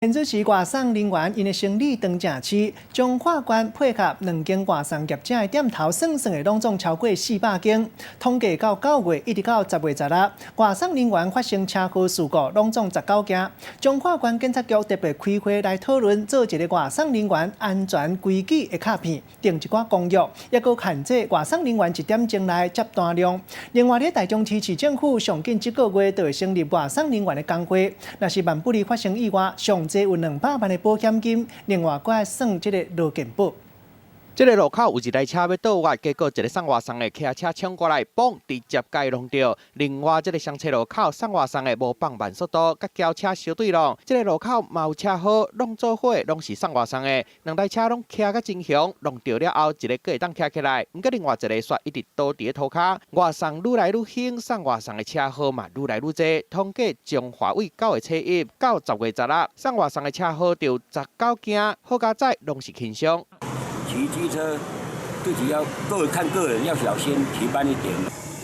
现主是外送人员因的生理长假期，将法官配合2间外送业者的点头算算的拢总超过400间。统计到9月一直到10月16，外送人员发生车祸事故拢总19件。中法官检察局特别开会来讨论做一个外送人员安全规矩的卡片，定一寡公约，也搁限制外送人员1点钟内接单量。另外，咧台中市政府上近这个月就会成立外送人员的工会，若是万不利发生意外，上这有200万的保险金，另外还要算这个劳健保。这个路口有一台车要倒弯，结果一个送外送的骑车冲过来，嘣，直接甲伊弄到。另外，这个相车路口送外送的无放慢速度，甲轿车相对拢。这个路口嘛有车祸，拢做伙，拢是送外送的。2台车拢骑甲真凶，弄到了后，一个佫会当骑起来，毋过另外一个煞一直倒伫个涂骹。外送愈来愈兴，送外送的车祸嘛愈来愈多。统计中华为9月初1到10月16，送外送的车祸就19件，好加载拢是轻伤。骑机车自己要看个人，要小心，骑慢一点。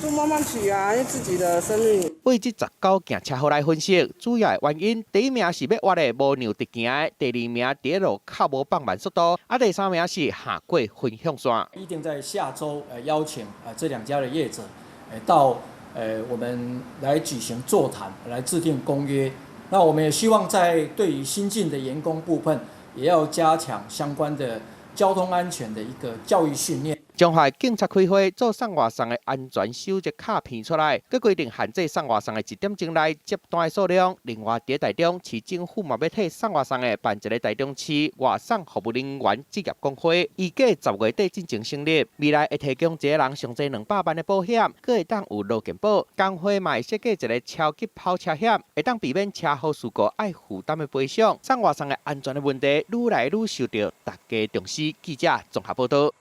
就慢慢骑啊，因为自己的生命。为这19件车祸来分析，主要的原因，第一名是要挖的无让直行的，第2名伫路口无放慢速度，第3名是下过分向线。一定在下周邀请这2家的业者到我们来举行座谈，来制定公约。那我们也希望在对于新进的员工部分，也要加强相关的交通安全的一个教育训练。中华警察开会做送外送的安全守则卡片出来，佮规定限制送外送的1点钟内接单的数量。另外，伫台中市政府嘛要替送外送的办一个台中市外送服务人员职业工会，预计10月底进行成立。未来会提供一个人上侪200万的保险，佮会当有劳健保。工会嘛会设计一个超级跑车险，会当避免车祸事故爱负担的赔偿。送外送的安全的问题愈来愈受到大家重视。记者综合报道。